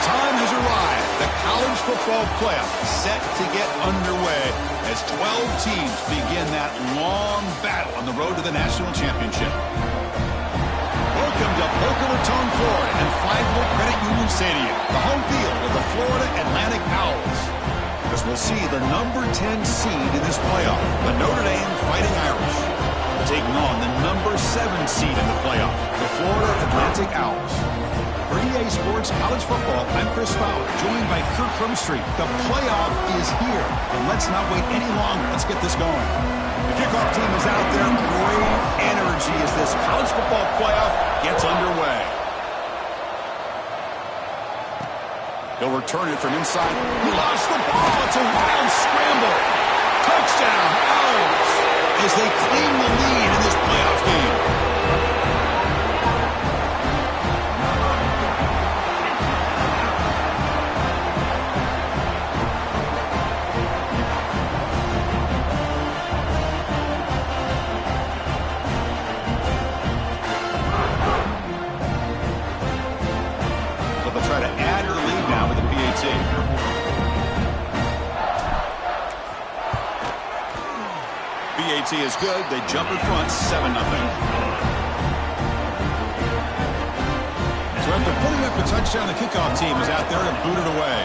time has arrived. The college football playoff set to get underway as 12 teams begin that long battle on the road to the national championship. Welcome to Boca Raton, Florida, and Flagsville Credit Union Stadium, the home field of the Florida Atlantic Owls. As we'll see the number 10 seed in this playoff, the Notre Dame Fighting Irish, taking on the number 7 seed in the playoff, the Florida Atlantic Owls. For EA Sports College Football, I'm Chris Fowler, joined by Kirk Crumstreet. The playoff is here, and let's not wait any longer. Let's get this going. The kickoff team is out there. Great energy as this college football playoff gets underway. He'll return it from inside. He lost the ball. It's a wild scramble. Touchdown, Owls, as they claim the lead in this playoff game. Try to add to the lead now with the PAT. PAT is good. They jump in front, 7-0. So after putting up a touchdown, the kickoff team is out there to boot it away.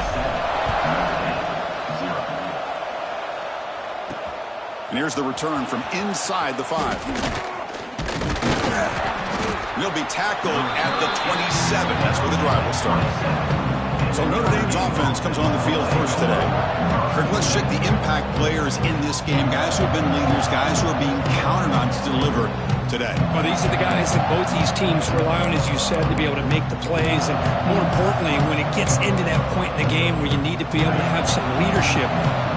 And here's the return from inside the 5. He'll be tackled at the 27. That's where the drive will start. So Notre Dame's offense comes on the field first today. Kirk, let's check the impact players in this game. Guys who have been leaders, guys who are being counted on to deliver today. Well, these are the guys that both these teams rely on, as you said, to be able to make the plays. And more importantly, when it gets into that point in the game where you need to be able to have some leadership,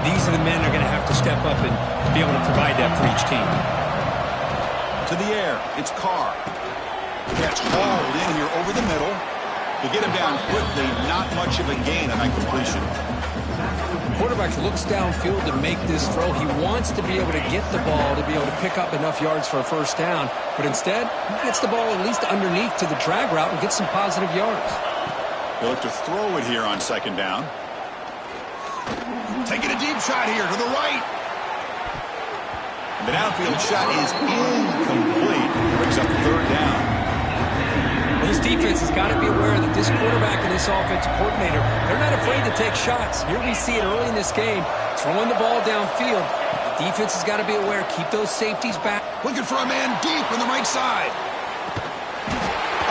these are the men that are going to have to step up and be able to provide that for each team. To the air, it's Carr. Gets hauled in here over the middle. To get him down quickly, not much of a gain on that completion. Quarterback looks downfield to make this throw. He wants to be able to get the ball to be able to pick up enough yards for a first down. But instead, he gets the ball at least underneath to the drag route and gets some positive yards. He'll look to throw it here on second down. Taking a deep shot here to the right. The downfield shot is incomplete. Brings up third down. This defense has got to be aware that this quarterback and this offensive coordinator, they're not afraid to take shots. Here we see it early in this game, throwing the ball downfield. The defense has got to be aware, keep those safeties back. Looking for a man deep on the right side.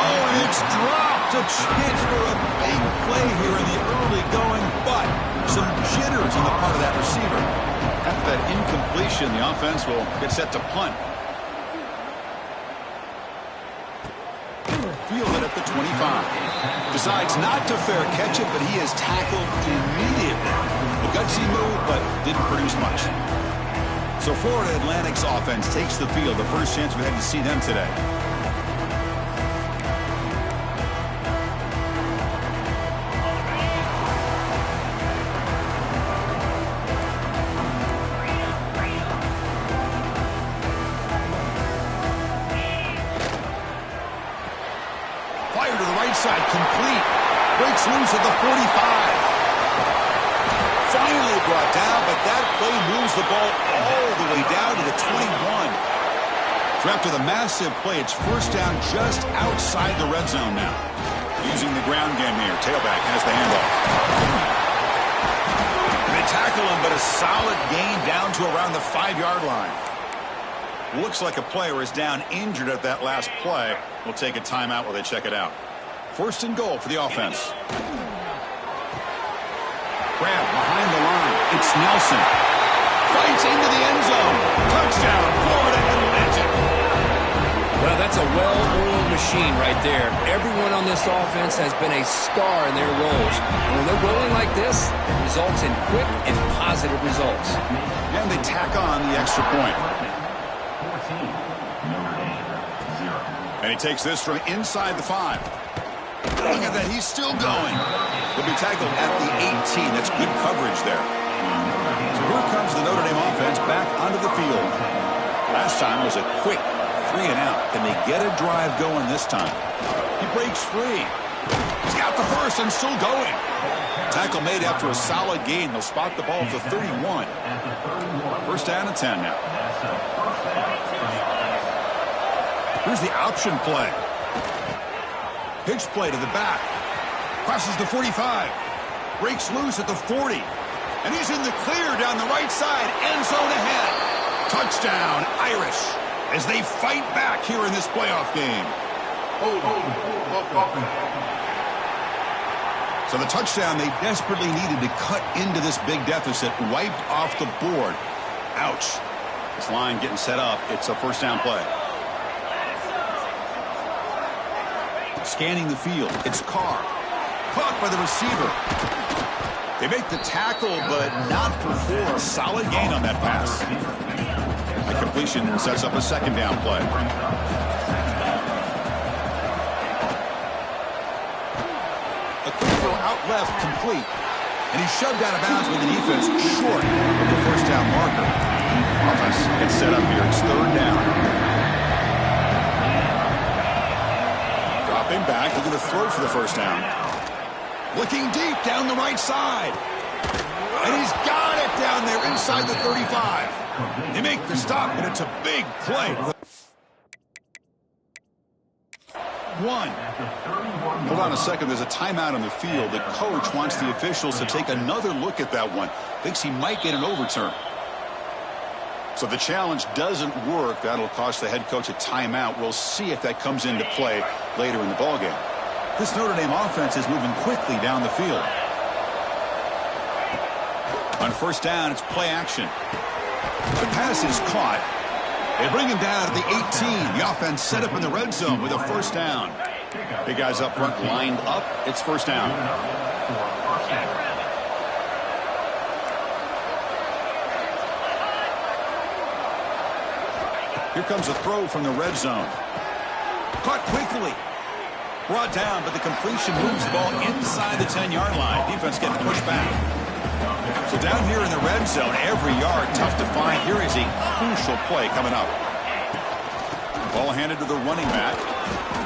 Oh, and it's dropped. A chance for a big play here in the early going, but some jitters on the part of that receiver. After that incompletion, the offense will get set to punt. Fielded at the 25. Decides not to fair catch it, but he is tackled immediately. A gutsy move, but didn't produce much. So Florida Atlantic's offense takes the field. The first chance we had to see them today. Fire to the right side, complete. Breaks loose at the 45. Finally brought down, but that play moves the ball all the way down to the 21. So after the massive play, it's first down just outside the red zone now. Using the ground game here. Tailback has the handoff. They tackle him, but a solid gain down to around the 5-yard line. Looks like a player is down injured at that last play. We'll take a timeout while they check it out. First and goal for the offense. Grab behind the line. It's Nelson. Fights into the end zone. Touchdown, Florida Atlantic. Well, that's a well-oiled machine right there. Everyone on this offense has been a star in their roles. And when they're rolling like this, it results in quick and positive results. And they tack on the extra point. And he takes this from inside the 5. Look at that, he's still going. He'll be tackled at the 18. That's good coverage there. So here comes the Notre Dame offense back onto the field. Last time was a quick 3 and out. Can they get a drive going this time? He breaks free. He's got the first and still going. Tackle made after a solid gain. They'll spot the ball at the 31. First down and 10 now. Here's the option play. Pitch play to the back. Crosses the 45. Breaks loose at the 40. And he's in the clear down the right side. End zone ahead. Touchdown, Irish, as they fight back here in this playoff game. So the touchdown they desperately needed to cut into this big deficit, wiped off the board. Ouch. This line getting set up. It's a first down play. Scanning the field. It's Carr. Caught by the receiver. They make the tackle, but not for 4. Solid gain on that pass. The completion sets up a second down play. A quick throw out left, complete. And he's shoved out of bounds with the defense short of the first down marker. Offense gets set up here. It's third down. Dropping back, looking to throw for the first down. Looking deep down the right side. And he's got it down there inside the 35. They make the stop, and it's a big play. 1. Hold on a second. There's a timeout on the field. The coach wants the officials to take another look at that one. Thinks he might get an overturn. So the challenge doesn't work. That'll cost the head coach a timeout. We'll see if that comes into play later in the ballgame. This Notre Dame offense is moving quickly down the field. On first down, it's play action. The pass is caught. They bring him down at the 18. The offense set up in the red zone with a first down. Big guys up front lined up. It's first down. Here comes a throw from the red zone. Caught quickly. Brought down, but the completion moves the ball inside the 10-yard line. Defense getting pushed back. So down here in the red zone, every yard tough to find. Here is a crucial play coming up. Ball handed to the running back.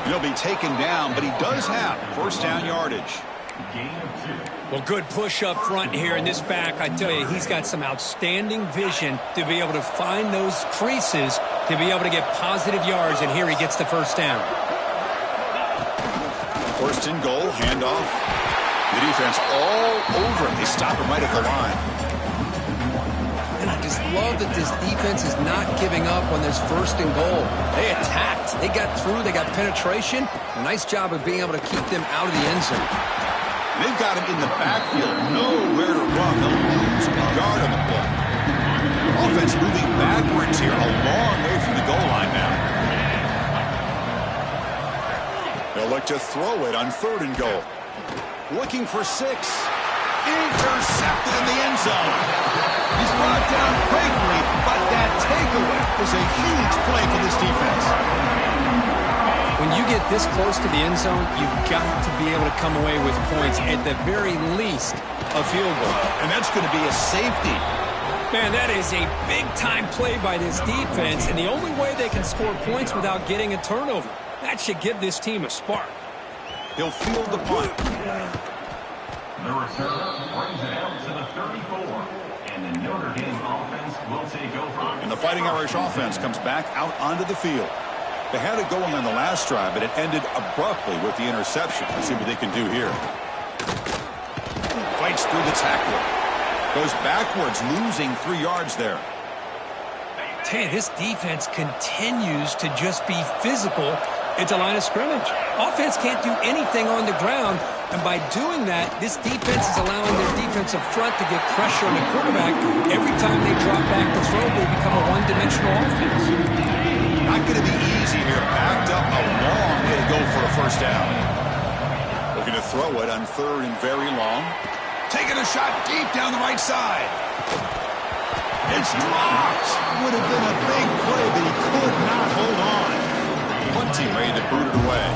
He'll be taken down, but he does have first down yardage. Well, good push up front here in this back. I tell you, he's got some outstanding vision to be able to find those creases, to be able to get positive yards, and here he gets the first down. First and goal, handoff. The defense all over him. They stop him right at the line. And I just love that this defense is not giving up on this first and goal. They attacked. They got through. They got penetration. A nice job of being able to keep them out of the end zone. They've got him in the backfield. Nowhere to run. They'll lose a yard on the play. Offense moving backwards here. A long way from the goal line now. They'll look to throw it on third and goal. Looking for 6. Intercepted in the end zone. He's brought down quickly, but that takeaway is a huge play for this defense. When you get this close to the end zone, you've got to be able to come away with points, at the very least, a field goal. And that's going to be a safety. Man, that is a big-time play by this defense, and the only way they can score points without getting a turnover. That should give this team a spark. He'll field the punt. The returner brings it out to the 34. And the Notre Dame offense will take over. And the Fighting Irish offense comes back out onto the field. They had it going on the last drive, but it ended abruptly with the interception. Let's see what they can do here. Fights through the tackle. Goes backwards, losing 3 yards there. Hey, this defense continues to just be physical at the line of scrimmage. Offense can't do anything on the ground, and by doing that, this defense is allowing their defensive front to get pressure on the quarterback. Every time they drop back to throw, they become a one-dimensional offense. Not going to be easy here. Backed up a long way to go for a first down. Looking to throw it on third and very long. Taking a shot deep down the right side. It's dropped. Would have been a big play, but he could not hold on. Punt team ready to boot it away.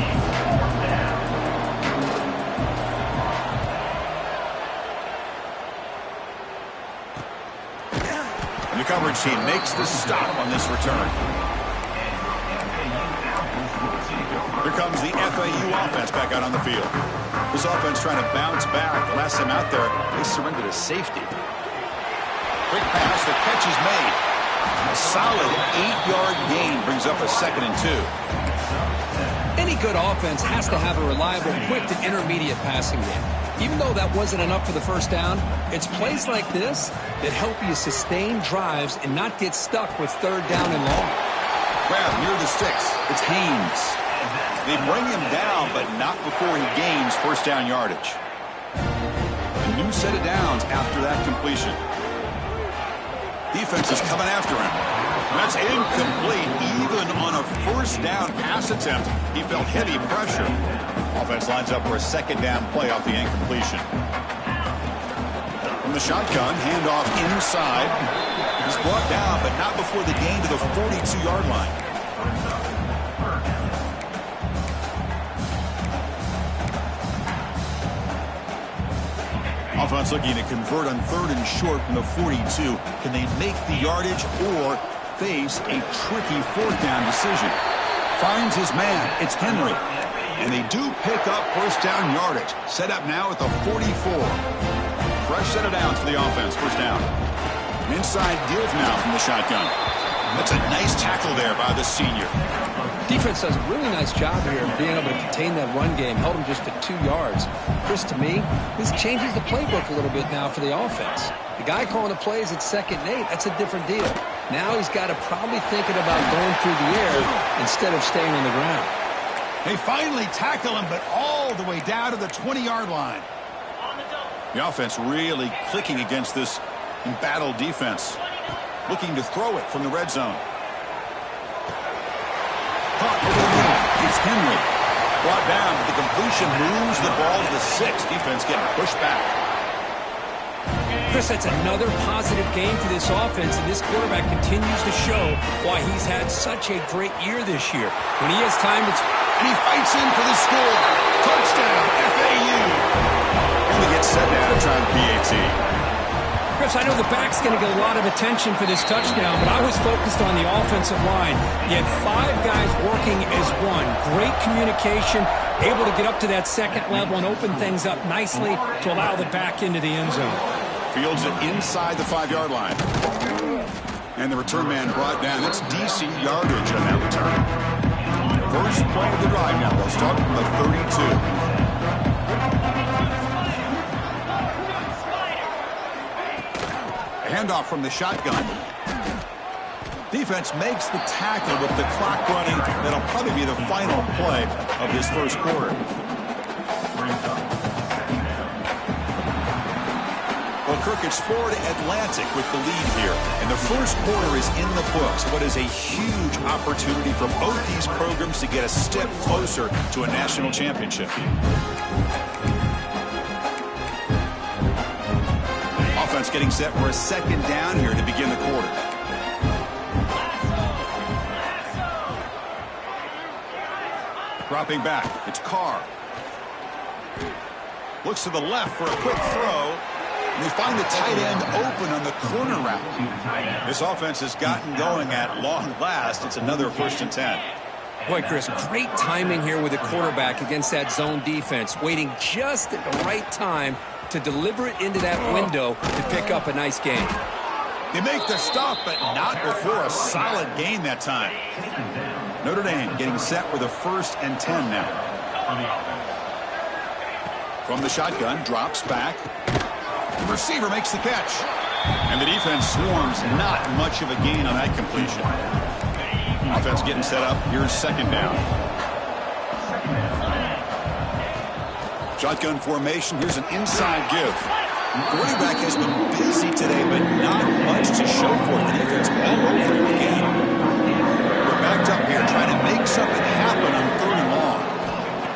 And the coverage team makes the stop on this return. Here comes the FAU offense back out on the field. This offense trying to bounce back. The last time out there, they surrendered a safety. Quick pass, the catch is made. A solid 8-yard gain brings up a 2nd and 2. Any good offense has to have a reliable, quick to intermediate passing game. Even though that wasn't enough for the first down, it's plays like this that help you sustain drives and not get stuck with 3rd down and long. Grab near the sticks. It's Haynes. They bring him down, but not before he gains 1st down yardage. A new set of downs after that completion. Defense is coming after him. That's incomplete. Even on a 1st down pass attempt, he felt heavy pressure. Offense lines up for a 2nd down play off the incompletion. From the shotgun, handoff inside. He's brought down, but not before the gain to the 42-yard line. Offense looking to convert on 3rd and short from the 42. Can they make the yardage or face a tricky 4th down decision? Finds his man. It's Henry. And they do pick up 1st down yardage. Set up now at the 44. Fresh set of downs for the offense. 1st down. Inside give now from the shotgun. That's a nice tackle there by the senior. Defense does a really nice job here of being able to contain that run game. Held him just to 2 yards. Chris, to me, this changes the playbook a little bit now for the offense. The guy calling the plays at 2nd and 8, that's a different deal. Now he's got to probably thinking about going through the air instead of staying on the ground. They finally tackle him, but all the way down to the 20-yard line. The offense really clicking against this embattled defense. Looking to throw it from the red zone. Caught over the middle. It's Henry. Brought down, but the completion moves the ball to the 6. Defense getting pushed back. Chris, that's another positive game for this offense, and this quarterback continues to show why he's had such a great year this year. When he has time, and he fights in for the score. Touchdown, FAU. And they get set down to try and PAT. Chris, I know the back's going to get a lot of attention for this touchdown, but I was focused on the offensive line. You had 5 guys working as one. Great communication, able to get up to that 2nd level and open things up nicely to allow the back into the end zone. Fields it inside the 5-yard line. And the return man brought down. That's DC yardage on that return. First play of the drive now. They'll start from the 32. Handoff from the shotgun. Defense makes the tackle with the clock running. That'll probably be the final play of this 1st quarter. Well, Kirk, it's Florida Atlantic with the lead here. And the 1st quarter is in the books. What is a huge opportunity for both these programs to get a step closer to a national championship. Offense getting set for a 2nd down here to begin the quarter. Dropping back, it's Carr. Looks to the left for a quick throw. And they find the tight end open on the corner route. This offense has gotten going at long last. It's another 1st and 10. Boy, Chris, great timing here with the quarterback against that zone defense. Waiting just at the right time to deliver it into that window to pick up a nice gain. They make the stop, but not before a solid gain that time. Notre Dame getting set with a 1st and 10 now. From the shotgun, drops back. The receiver makes the catch. And the defense swarms. Not much of a gain on that completion. Offense getting set up. Here's 2nd down. Shotgun formation. Here's an inside give. The running back has been busy today, but not much to show for it. The defense all over him again. We're backed up here trying to make something happen on 3rd and long.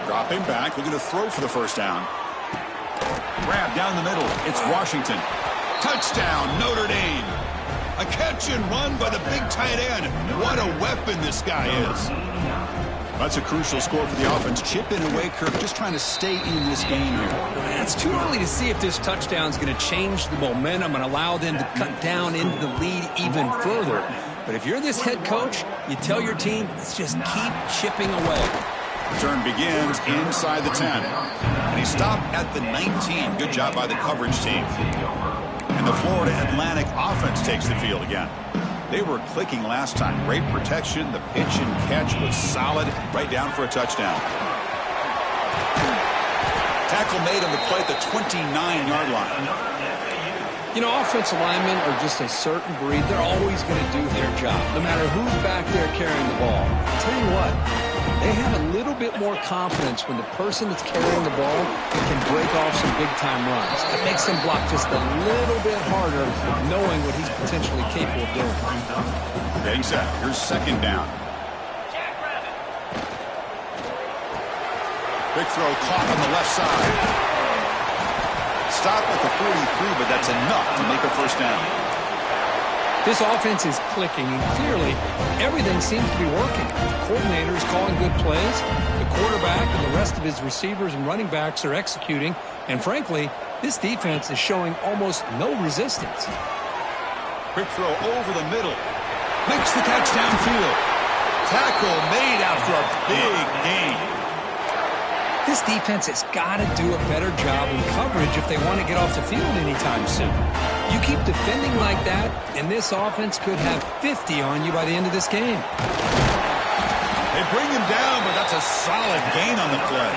Dropping back. Looking to throw for the 1st down. Grab down the middle. It's Washington. Touchdown, Notre Dame. A catch and run by the big tight end. What a weapon this guy is. That's a crucial score for the offense. Chipping away, Kirk, just trying to stay in this game here. It's too early to see if this touchdown is going to change the momentum and allow them to cut down into the lead even further. But if you're this head coach, you tell your team, let's just keep chipping away. Return begins inside the 10. And he stopped at the 19. Good job by the coverage team. And the Florida Atlantic offense takes the field again. They were clicking last time. Great protection. The pitch and catch was solid. Right down for a touchdown. Tackle made on the play at the 29-yard line. You know, offensive linemen are just a certain breed. They're always going to do their job, no matter who's back there carrying the ball. I'll tell you what, they have a little bit more confidence when the person that's carrying the ball can break off some big-time runs. It makes them block just a little bit harder, knowing what he's potentially capable of doing. Getting set. Here's second down. Big throw caught on the left side. Stop at the 43, but that's enough to make a first down. This offense is clicking, and clearly everything seems to be working. The coordinator is calling good plays. The quarterback and the rest of his receivers and running backs are executing. And frankly, this defense is showing almost no resistance. Quick throw over the middle. Makes the catch downfield. Tackle made after a big gain. This defense has got to do a better job in coverage if they want to get off the field anytime soon. You keep defending like that, and this offense could have 50 on you by the end of this game. They bring him down, but that's a solid gain on the play.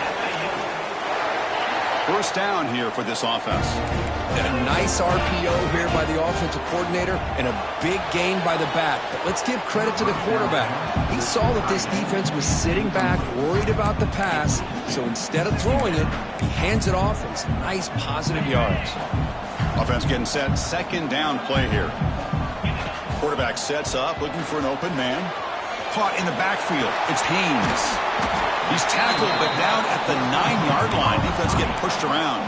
First down here for this offense. And a nice RPO here by the offensive coordinator and a big gain by the back. But let's give credit to the quarterback. He saw that this defense was sitting back, worried about the pass. So instead of throwing it, he hands it off and some nice positive yards. Offense getting set. Second down play here. Quarterback sets up, looking for an open man. Caught in the backfield. It's Haynes. He's tackled, but down at the 9-yard line. Defense getting pushed around.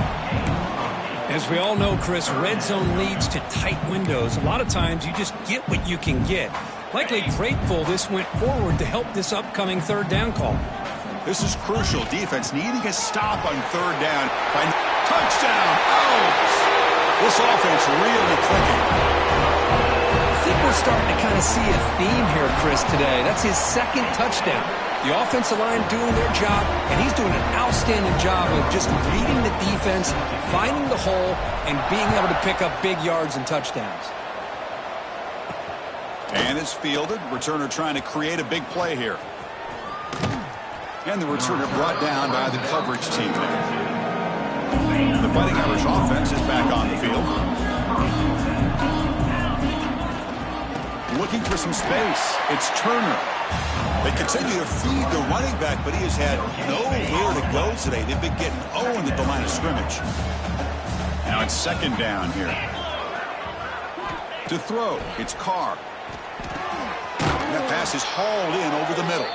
As we all know, Chris, red zone leads to tight windows. A lot of times you just get what you can get. Likely grateful this went forward to help this upcoming third down call. This is crucial. Defense needing a stop on third down. Touchdown! Out! This offense really clicking. I think we're starting to kind of see a theme here, Chris, today. That's his second touchdown. The offensive line doing their job, and he's doing an outstanding job of just reading the defense, finding the hole, and being able to pick up big yards and touchdowns. And it's fielded. Returner trying to create a big play here. And the returner brought down by the coverage team. The Fighting Irish offense is back on the field. Looking for some space. It's Turner. They continue to feed the running back, but he has had nowhere to go today. They've been getting Owen at the line of scrimmage. Now it's second down here. To throw, it's Carr. That pass is hauled in over the middle.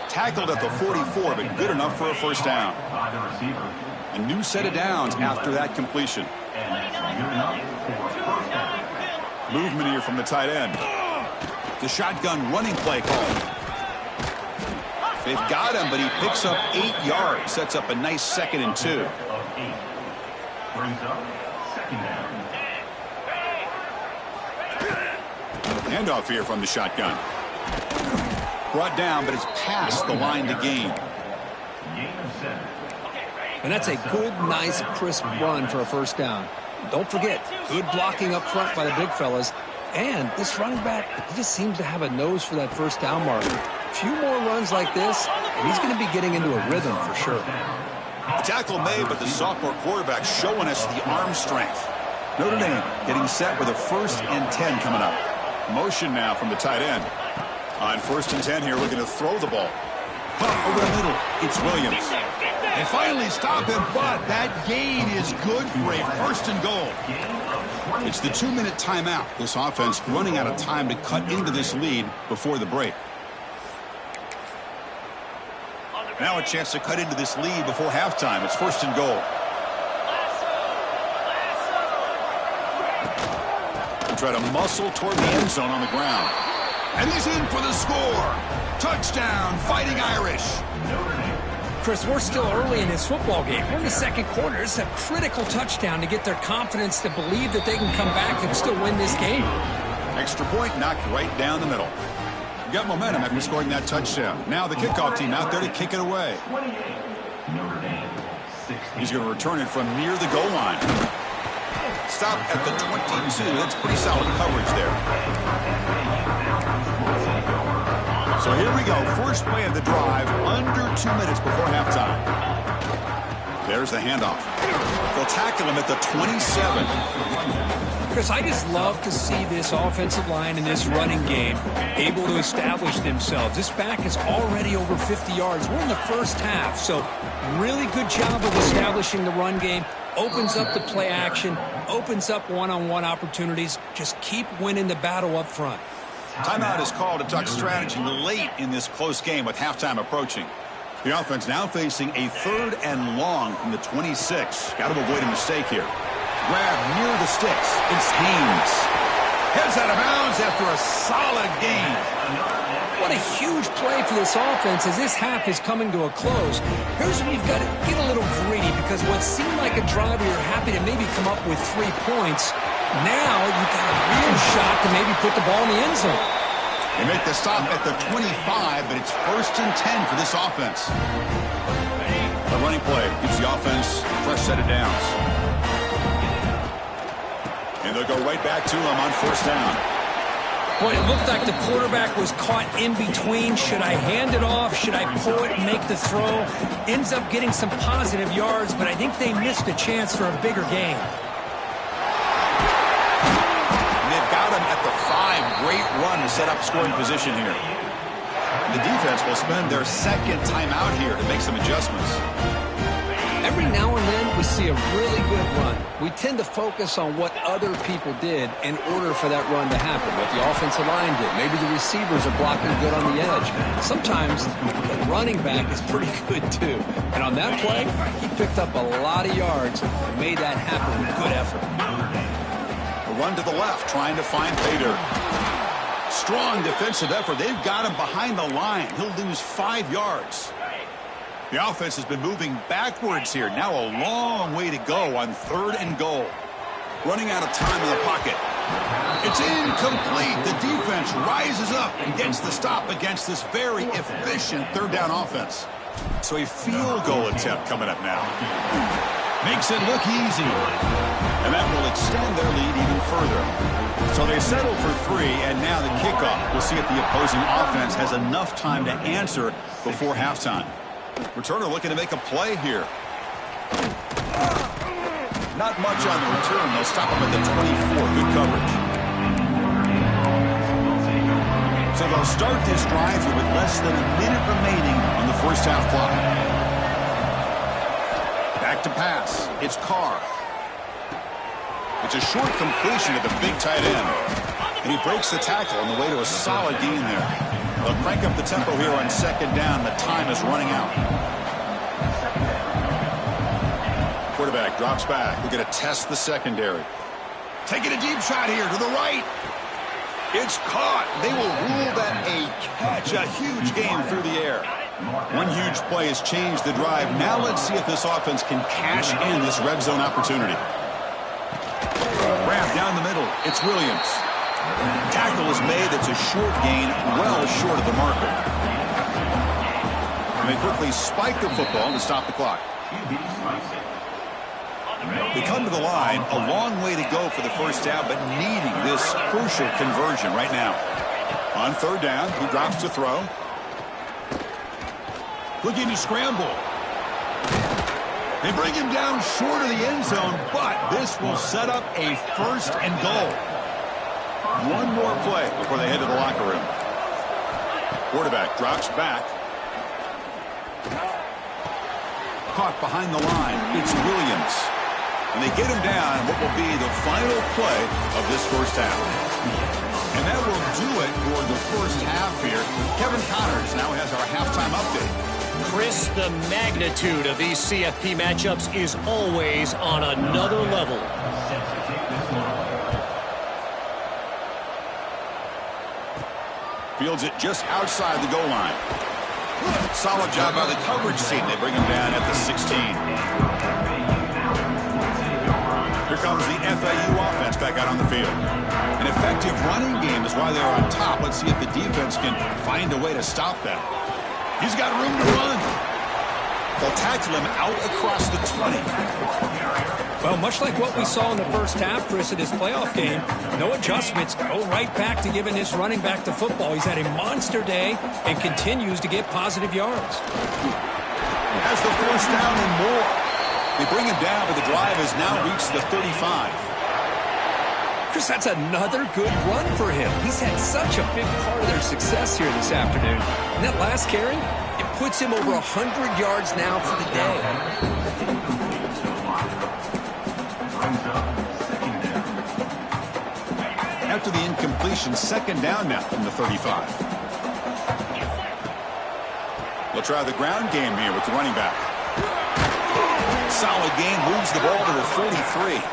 Tackled at the 44, but good enough for a first down. A new set of downs after that completion. Movement here from the tight end. The shotgun running play call. They've got him, but he picks up 8 yards. Sets up a nice 2nd and 2. Brings up second down. Handoff here from the shotgun. Brought down, but it's past the line to gain. And that's a good, nice, crisp run for a first down. Don't forget, good blocking up front by the big fellas. And this running back, he just seems to have a nose for that first down marker. A few more runs like this, and he's going to be getting into a rhythm for sure. Tackle made, but the sophomore quarterback showing us the arm strength. Notre Dame getting set with a 1st and 10 coming up. Motion now from the tight end. On 1st and 10 here, looking to throw the ball. Pump over the middle. It's Williams. They finally stop him, but that gain is good for a 1st and goal. It's the 2-minute timeout. This offense running out of time to cut into this lead before the break. Now a chance to cut into this lead before halftime. It's 1st and goal. They try to muscle toward the end zone on the ground. And he's in for the score. Touchdown, Fighting Irish. Chris, we're still early in this football game. We're in the second quarter. It's a critical touchdown to get their confidence to believe that they can come back and still win this game. Extra point knocked right down the middle. Got momentum after scoring that touchdown. Now the kickoff team out there to kick it away. Notre Dame, 16. He's going to return it from near the goal line. Stop at the 22. That's pretty solid coverage there. So here we go. First play of the drive, under 2 minutes before halftime. There's the handoff. They'll tackle him at the 27. Chris, I just love to see this offensive line and this running game able to establish themselves. This back is already over 50 yards. We're in the first half, so really good job of establishing the run game. Opens up the play action, opens up one-on-one opportunities. Just keep winning the battle up front. Timeout is called to talk strategy late in this close game with halftime approaching. The offense now facing a 3rd and long from the 26. Got to avoid a mistake here. Grab near the sticks. It's Haynes. Heads out of bounds after a solid gain. What a huge play for this offense as this half is coming to a close. Here's where you've got to get a little greedy because what seemed like a drive where you're happy to maybe come up with 3 points, now you've got a real shot to maybe put the ball in the end zone. They make the stop at the 25, but it's 1st and 10 for this offense. The running play gives the offense a fresh set of downs. And they'll go right back to him on 1st down. Boy, it looked like the quarterback was caught in between. Should I hand it off? Should I pull it and make the throw? Ends up getting some positive yards, but I think they missed a chance for a bigger gain. And they've got him at the 5. Great run to set up scoring position here. The defense will spend their 2nd timeout here to make some adjustments. Every now and then we see a really good run. We tend to focus on what other people did in order for that run to happen, what the offensive line did. Maybe the receivers are blocking good on the edge. Sometimes the running back is pretty good too. And on that play, he picked up a lot of yards and made that happen with good effort. A run to the left, trying to find Bader. Strong defensive effort. They've got him behind the line. He'll lose 5 yards. The offense has been moving backwards here. Now a long way to go on 3rd and goal. Running out of time in the pocket. It's incomplete. The defense rises up and gets the stop against this very efficient 3rd down offense. So a field goal attempt coming up now. Makes it look easy. And that will extend their lead even further. So they settle for 3, and now the kickoff. We'll see if the opposing offense has enough time to answer before halftime. Returner looking to make a play here. Not much on the return. They'll stop him at the 24. Good coverage. So they'll start this drive here with less than a minute remaining on the first half clock. Back to pass. It's Carr. It's a short completion to the big tight end. And he breaks the tackle on the way to a solid gain there. They'll crank up the tempo here on 2nd down. The time is running out. Quarterback drops back. We're going to test the secondary. Taking a deep shot here to the right. It's caught. They will rule that a catch. A huge gain through the air. One huge play has changed the drive. Now let's see if this offense can cash in this red zone opportunity. Wrap down the middle. It's Williams. Tackle is made. It's a short gain, well short of the marker. And they quickly spike the football to stop the clock. They come to the line, a long way to go for the first down, but needing this crucial conversion right now. On 3rd down, he drops to throw. Looking to scramble. They bring him down short of the end zone, but this will set up a 1st and goal. One more play before they head to the locker room. Quarterback drops back. Caught behind the line. It's Williams. And they get him down what will be the final play of this first half. And that will do it for the first half here. Kevin Connors now has our halftime update. Chris, the magnitude of these CFP matchups is always on another level. Fields it just outside the goal line. Solid job by the coverage team. They bring him down at the 16. Here comes the FAU offense. back out on the field. An effective running game is why they're on top. Let's see if the defense can find a way to stop that. He's got room to run. They'll tackle him out across the 20. Well, much like what we saw in the first half, Chris, of this playoff game, no adjustments. Go right back to giving this running back to football. He's had a monster day and continues to get positive yards. Has the first down and more. They bring him down, but the drive has now reached the 35. Chris, that's another good run for him. He's had such a big part of their success here this afternoon. And that last carry, it puts him over 100 yards now for the day. After the incompletion, second down now from the 35. We'll try the ground game here with the running back. Solid gain, moves the ball to the 43.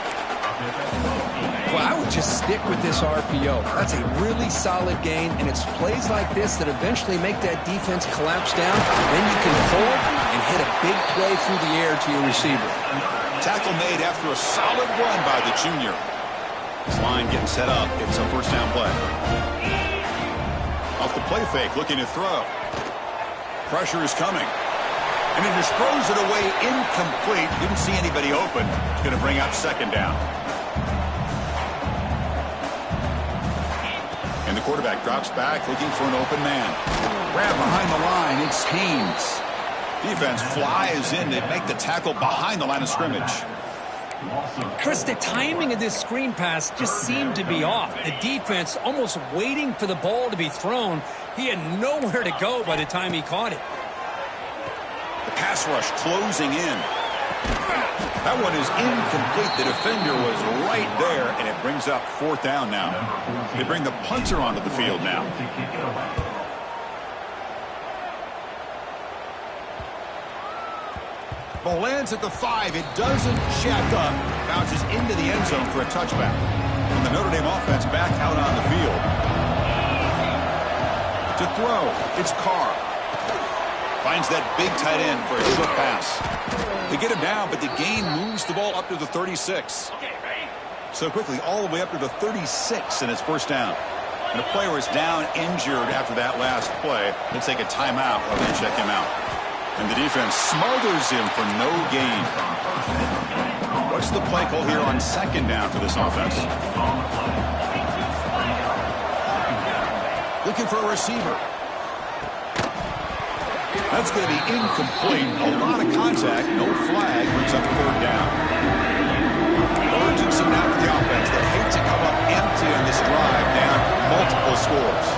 Well, I would just stick with this RPO. That's a really solid gain, and it's plays like this that eventually make that defense collapse down. Then you can pull and hit a big play through the air to your receiver. Tackle made after a solid run by the junior. This line getting set up. It's a first down play. Off the play fake, looking to throw. Pressure is coming. And he just throws it away incomplete. Didn't see anybody open. It's going to bring up second down. And the quarterback drops back, looking for an open man. Grab behind the line. It's Haynes. Defense flies in to make the tackle behind the line of scrimmage. Chris, the timing of this screen pass just seemed to be off. The defense almost waiting for the ball to be thrown. He had nowhere to go by the time he caught it. The pass rush closing in. That one is incomplete. The defender was right there, and it brings up fourth down now. They bring the punter onto the field now. Ball lands at the 5. It doesn't shack up. Bounces into the end zone for a touchback. And the Notre Dame offense back out on the field. To throw, it's Carr. Finds that big tight end for a short pass. They get him down, but the gain moves the ball up to the 36. So quickly, all the way up to the 36 in its first down. And the player is down injured after that last play. They'll take a timeout while they check him out. And the defense smothers him for no gain. What's the play call here on second down for this offense? Looking for a receiver. That's going to be incomplete. A lot of contact. No flag. Brings up third down. Urgency now for the offense. They hate to come up empty on this drive. Down multiple scores.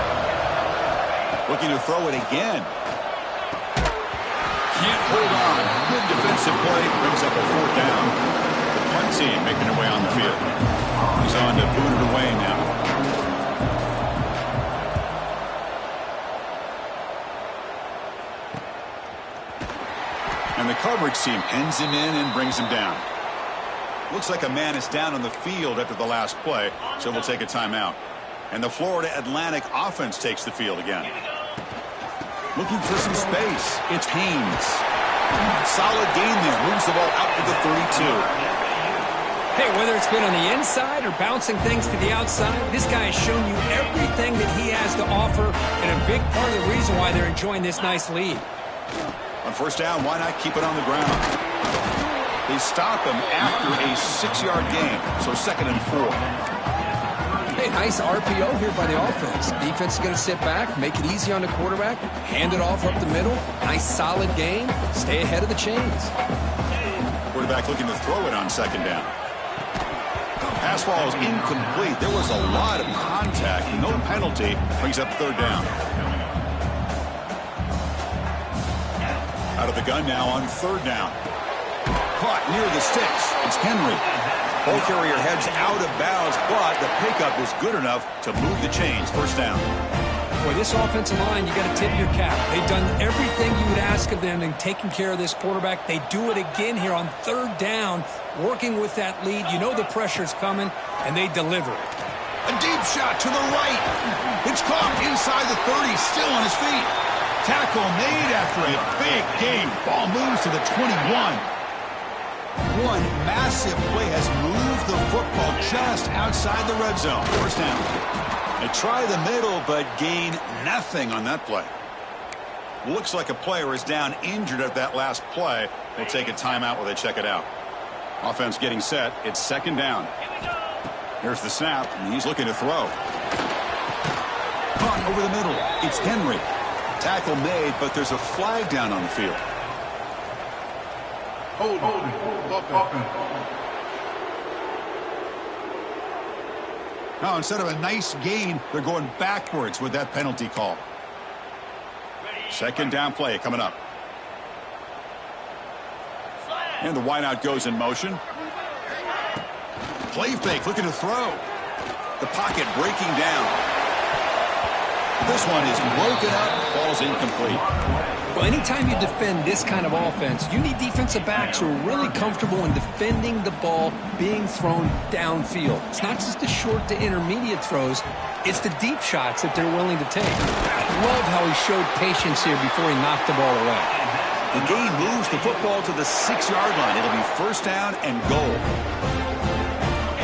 Looking to throw it again. Can't hold on. Good defensive play. Brings up a fourth down. The punt team making their way on the field. He's on to boot it away now. And the coverage team pins him in and brings him down. Looks like a man is down on the field after the last play, so we'll take a timeout. And the Florida Atlantic offense takes the field again. Looking for some space. It's Haynes. Solid gain there. Moves the ball out to the 32. Hey, whether it's been on the inside or bouncing things to the outside, this guy has shown you everything that he has to offer, and a big part of the reason why they're enjoying this nice lead. On first down, why not keep it on the ground? They stop him after a 6-yard gain, so second and 4. Hey, nice RPO here by the offense. Defense is going to sit back, make it easy on the quarterback, hand it off up the middle. Nice solid game. Stay ahead of the chains. Quarterback looking to throw it on second down. Pass ball is incomplete. There was a lot of contact. No penalty. Brings up third down. Out of the gun now on third down. Caught near the sticks. It's Henry. Ball carrier heads out of bounds, but the pickup is good enough to move the chains. First down. Boy, this offensive line, you got to tip your cap. They've done everything you would ask of them in taking care of this quarterback. They do it again here on third down, working with that lead. You know the pressure's coming, and they deliver. A deep shot to the right. It's caught inside the 30, still on his feet. Tackle made after a big game. Ball moves to the 21. One massive play has moved the football just outside the red zone. First down. They try the middle, but gain nothing on that play. Looks like a player is down injured at that last play. They take a timeout while they check it out. Offense getting set. It's second down. Here's the snap, and he's looking to throw. Caught over the middle. It's Henry. Tackle made, but there's a flag down on the field. Hold. Now, instead of a nice gain, they're going backwards with that penalty call. Second down play coming up. And the wideout goes in motion. Play fake, looking to throw. The pocket breaking down. This one is broken up, falls incomplete. Well, anytime you defend this kind of offense, you need defensive backs who are really comfortable in defending the ball being thrown downfield. It's not just the short to intermediate throws, it's the deep shots that they're willing to take. Love how he showed patience here before he knocked the ball away. The gain moves the football to the 6-yard line. It'll be first down and goal.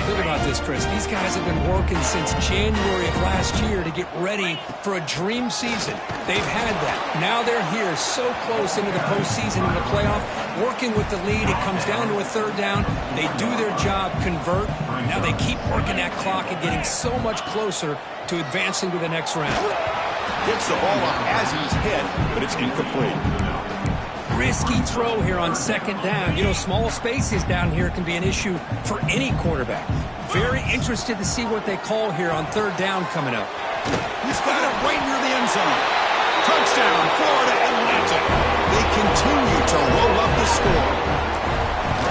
Think about this, Chris. These guys have been working since January of last year to get ready for a dream season. They've had that. Now they're here so close into the postseason and the playoff, working with the lead. It comes down to a third down. They do their job, convert. Now they keep working that clock and getting so much closer to advancing to the next round. Gets the ball off as he's hit, but it's incomplete. Risky throw here on second down. You know, small spaces down here can be an issue for any quarterback. Very interested to see what they call here on third down coming up. He's got it right near the end zone. Touchdown, Florida Atlantic. They continue to roll up the score.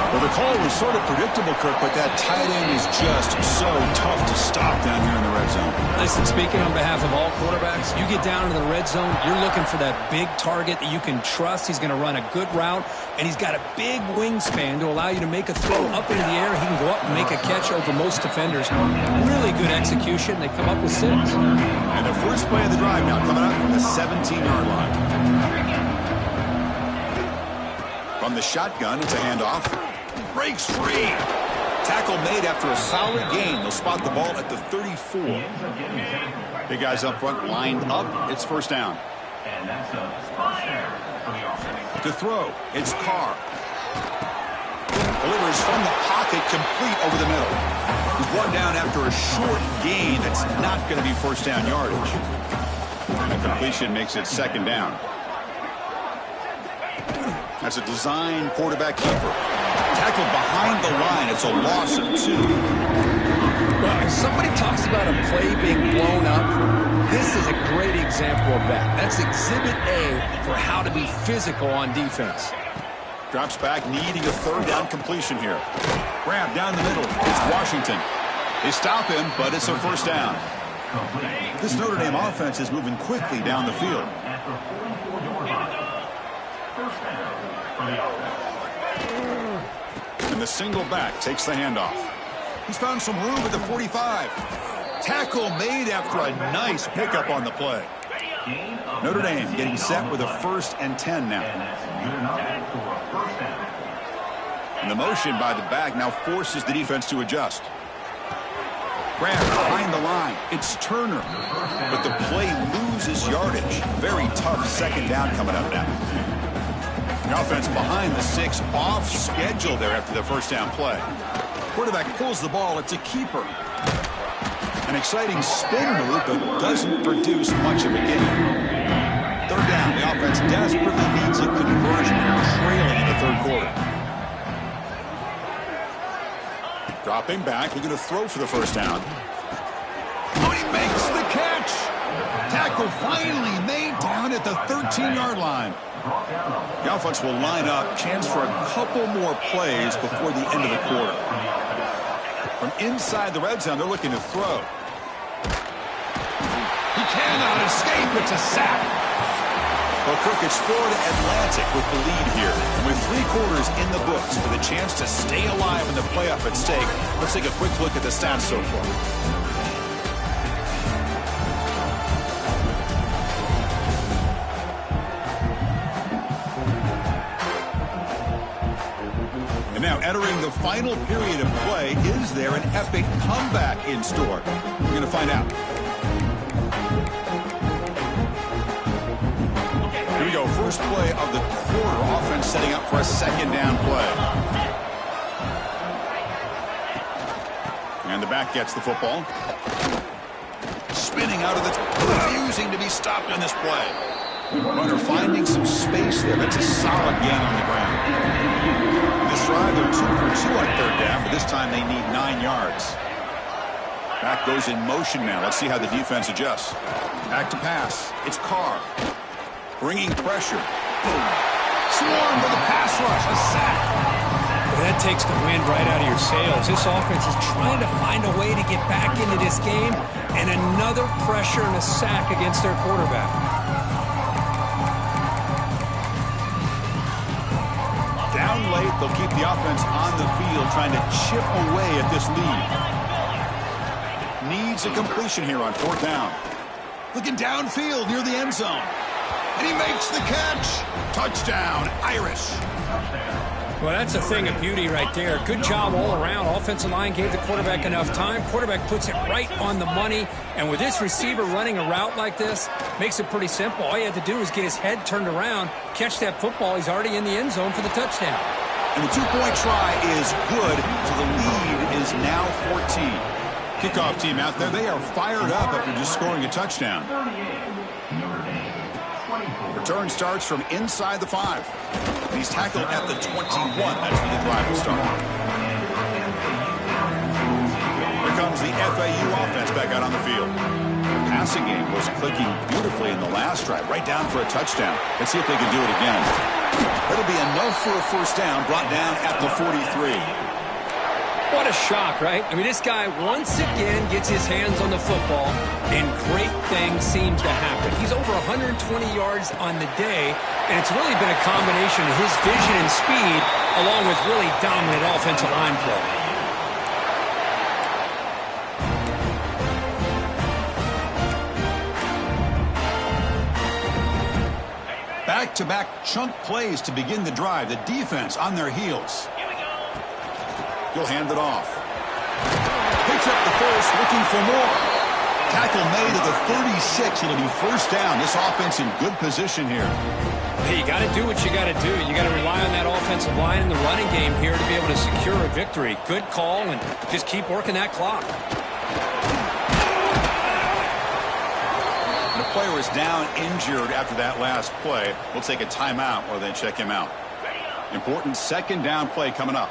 Well, the call was sort of predictable, Kirk, but that tight end is just so tough to stop down here in the red zone. Listen, speaking on behalf of all quarterbacks, you get down into the red zone, you're looking for that big target that you can trust. He's going to run a good route, and he's got a big wingspan to allow you to make a throw up into the air. He can go up and make a catch over most defenders. Really good execution. They come up with 6. And the first play of the drive now coming up from the 17-yard line. From the shotgun, it's a handoff. Breaks free. Tackle made after a solid gain. They'll spot the ball at the 34. Big guys up front lined up. It's first down. And that's a first down for the offense. To throw, it's Carr. Delivers from the pocket, complete over the middle. He's brought down after a short gain. That's not going to be first down yardage. And the completion makes it second down. That's a design quarterback keeper. Tackled behind the line. It's a loss of 2. Well, if somebody talks about a play being blown up, this is a great example of that. That's exhibit A for how to be physical on defense. Drops back, needing a third down completion here. Grab down the middle. It's Washington. They stop him, but it's a first down. This Notre Dame offense is moving quickly down the field. And the single back takes the handoff. He's found some room at the 45. Tackle made after a nice pickup on the play. Notre Dame getting set with a 1st and 10 now. And the motion by the back now forces the defense to adjust. Grab behind the line. It's Turner. But the play loses yardage. Very tough second down coming up now. The offense behind the 6, off schedule there after the first down play. Quarterback pulls the ball. It's a keeper. An exciting spin move, but doesn't produce much of a gain. Third down. The offense desperately needs a conversion, trailing in the third quarter. Dropping back, looking to throw for the first down. Oh, he makes the catch! Tackle finally made down at the 13-yard line. The offense will line up. Chance for a couple more plays before the end of the quarter. From inside the red zone, they're looking to throw. He cannot escape. It's a sack. Well, Kirk, it's Florida Atlantic with the lead here. And with 3 quarters in the books with a chance to stay alive in the playoff at stake, let's take a quick look at the stats so far. And now Entering the final period of play, is there an epic comeback in store? We're going to find out. Here we go, first play of the quarter. Offense setting up for a second down play. And the back gets the football. Spinning out of the... refusing to be stopped on this play. Runner finding some space there. That's a solid gain on the ground. This drive, they're 2 for 2 on third down, but this time they need 9 yards. Back goes in motion now. Let's see how the defense adjusts. Back to pass. It's Carr. Bringing pressure. Boom. Swarmed with a pass rush. A sack. Well, that takes the wind right out of your sails. This offense is trying to find a way to get back into this game, and another pressure and a sack against their quarterback. Down late, they'll keep the offense on the field, trying to chip away at this lead. Needs a completion here on fourth down. Looking downfield near the end zone. And he makes the catch. Touchdown, Irish. Well, that's a thing of beauty right there. Good job all around. Offensive line gave the quarterback enough time. Quarterback puts it right on the money. And with this receiver running a route like this, makes it pretty simple. All you had to do is get his head turned around, catch that football. He's already in the end zone for the touchdown. And the two-point try is good, so the lead is now 14. Kickoff team out there, they are fired up after just scoring a touchdown. Return starts from inside the 5. He's tackled at the 21. That's where the drive will start. Here comes the FAU offense back out on the field. The passing game was clicking beautifully in the last drive, right down for a touchdown. Let's see if they can do it again. It'll be enough for a first down, brought down at the 43. What a shock, right? I mean, this guy once again gets his hands on the football, and great things seem to happen. He's over 120 yards on the day, and it's really been a combination of his vision and speed, along with really dominant offensive line play. Back-to-back chunk plays to begin the drive. The defense on their heels. He'll hand it off. Picks up the first, looking for more. Tackle made at the 36. It'll be first down. This offense in good position here. Hey, you got to do what you got to do. You got to rely on that offensive line and the running game here to be able to secure a victory. Good call, and just keep working that clock. The player is down injured after that last play. We'll take a timeout or then check him out. Important second down play coming up.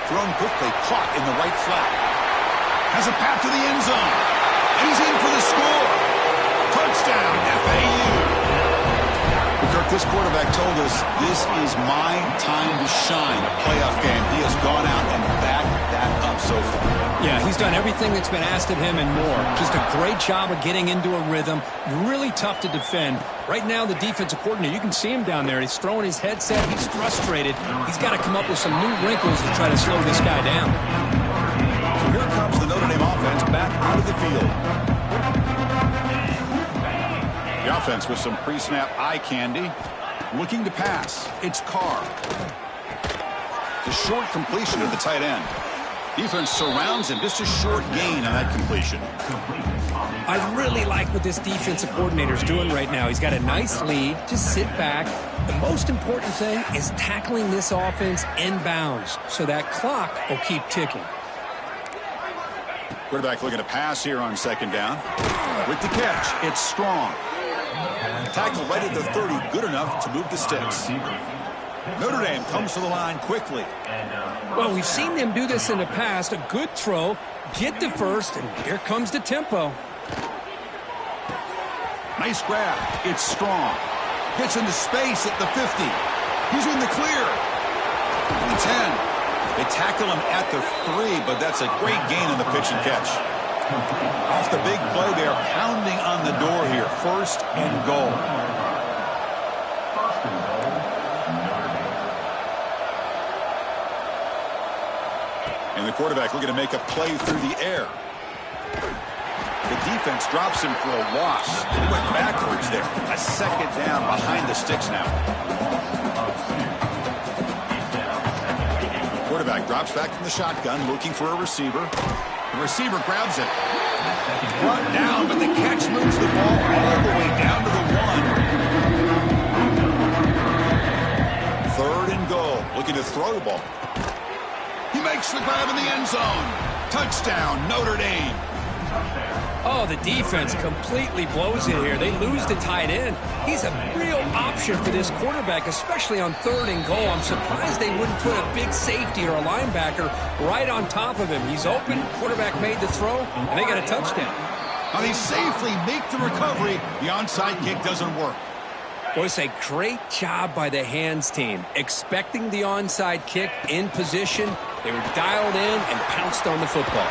Thrown quickly, caught in the right flat. Has a path to the end zone. And he's in for the score. Touchdown, FAU. Kirk, this quarterback told us this is my time to shine, a playoff game. He has gone out and backed that up so far. Yeah, he's done everything that's been asked of him and more. Just a great job of getting into a rhythm. Really tough to defend. Right now, the defensive coordinator, you can see him down there. He's throwing his headset. He's frustrated. He's got to come up with some new wrinkles to try to slow this guy down. So here comes the Notre Dame offense back out of the field. The offense with some pre-snap eye candy. Looking to pass. It's Carr. The short completion of the tight end. Defense surrounds him. Just a short gain on that completion. I really like what this defensive coordinator is doing right now. He's got a nice lead. Just sit back. The most important thing is tackling this offense inbounds so that clock will keep ticking. Quarterback looking to pass here on second down. With the catch, it's Strong. Tackle right at the 30, good enough to move the sticks. Notre Dame comes to the line quickly. Well, we've seen them do this in the past. A good throw, get the first, and here comes the tempo. Nice grab. It's Strong. Gets into space at the 50. He's in the clear. The 10. They tackle him at the 3, but that's a great gain on the pitch and catch. Off the big play, they are pounding on the door here. First and goal. And the quarterback looking to make a play through the air. The defense drops him for a loss. He went backwards there. A second down behind the sticks now. Quarterback drops back from the shotgun, looking for a receiver. The receiver grabs it. Brought down, but the catch moves the ball all the way down to the 1. Third and goal. Looking to throw the ball. He makes the grab in the end zone. Touchdown, Notre Dame. Oh, the defense completely blows it here. They lose the tight end. He's a real option for this quarterback, especially on third and goal. I'm surprised they wouldn't put a big safety or a linebacker right on top of him. He's open. Quarterback made the throw, and they got a touchdown. Now they safely make the recovery. The onside kick doesn't work. Well, it's a great job by the hands team. Expecting the onside kick in position, they were dialed in and pounced on the football.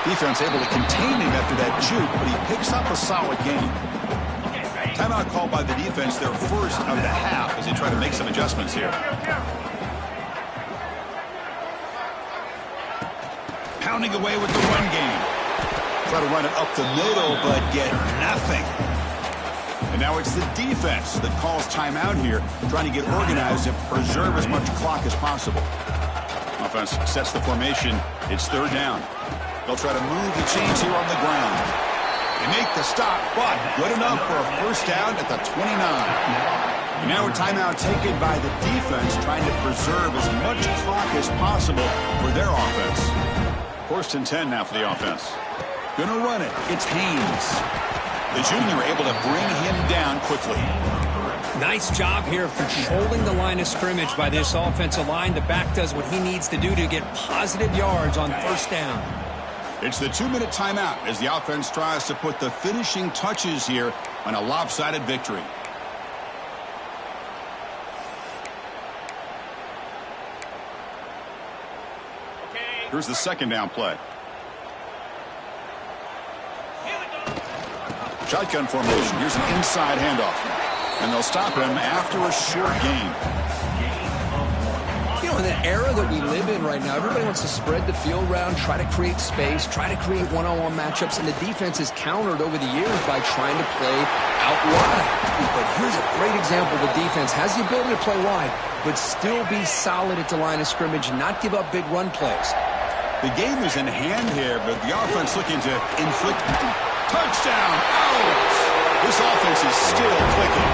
Defense able to contain him after that juke, but he picks up a solid gain. Timeout called by the defense, their first of the half, as they try to make some adjustments here. Pounding away with the run game. Try to run it up the middle, but get nothing. And now it's the defense that calls timeout here, trying to get organized and preserve as much clock as possible. Offense sets the formation. It's third down. They'll try to move the chains here on the ground. They make the stop, but good enough for a first down at the 29. And now a timeout taken by the defense, trying to preserve as much clock as possible for their offense. First and 10 now for the offense. Gonna run it. It's Haynes. The junior able to bring him down quickly. Nice job here of controlling the line of scrimmage by this offensive line. The back does what he needs to do to get positive yards on first down. It's the 2-minute timeout as the offense tries to put the finishing touches here on a lopsided victory. Here's the second down play. Shotgun formation. Here's an inside handoff. And they'll stop him after a short gain. You know, in the era that we live in right now, everybody wants to spread the field around, try to create space, try to create one-on-one matchups, and the defense is countered over the years by trying to play out wide. But here's a great example. The defense has the ability to play wide, but still be solid at the line of scrimmage and not give up big run plays. The game is in hand here, but the offense looking to inflict touchdown. Out! This offense is still clicking.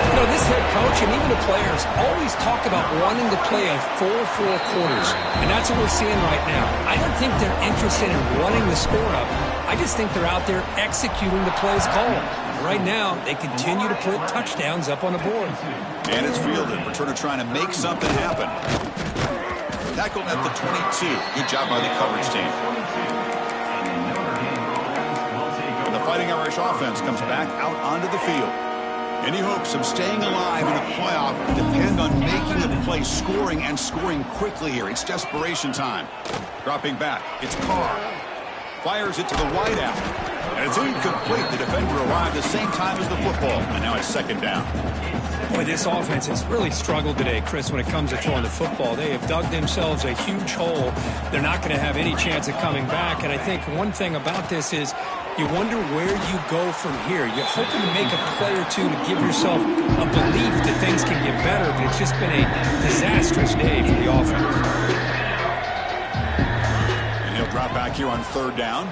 You know, this head coach and even the players always talk about wanting to play a full 4 quarters, and that's what we're seeing right now. I don't think they're interested in running the score up. I just think they're out there executing the plays called. Right now, they continue to put touchdowns up on the board. And it's fielded. Returner trying to make something happen. Tackled at the 22. Good job by the coverage team. And the Fighting Irish offense comes back out onto the field. Any hopes of staying alive in the playoff depend on making a play, scoring, and scoring quickly here. It's desperation time. Dropping back. It's Carr. Fires it to the wideout. And it's incomplete. The defender arrived the same time as the football. And now it's second down. Boy, this offense has really struggled today, Chris, when it comes to throwing the football. They have dug themselves a huge hole. They're not going to have any chance of coming back. And I think one thing about this is you wonder where you go from here. You're hoping to make a play or two to give yourself a belief that things can get better, but it's just been a disastrous day for the offense. And he'll drop back here on third down.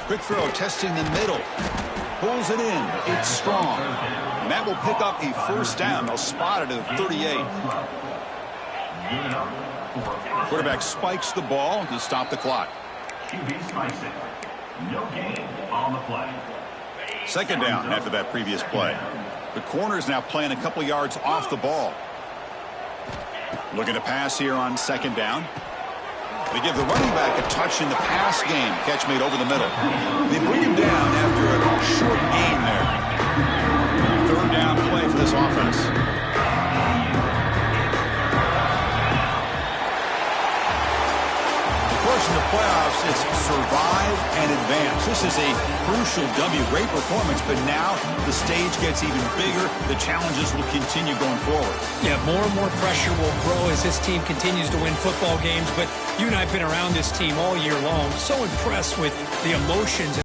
Quick throw, testing the middle. Pulls it in. It's strong. And that will pick up a first down. They'll spot it at the 38. Quarterback spikes the ball to stop the clock. No gain on the play. Second down after that previous play. The corner's now playing a couple yards off the ball. Looking to pass here on second down. They give the running back a touch in the pass game. Catch made over the middle. They bring him down after a short gain there. Third down play for this offense. Of course, in the playoffs, it's survive and advance. This is a crucial W. Great performance, but now the stage gets even bigger. The challenges will continue going forward. Yeah, more and more pressure will grow as this team continues to win football games, but you and I have been around this team all year long. So impressed with the emotions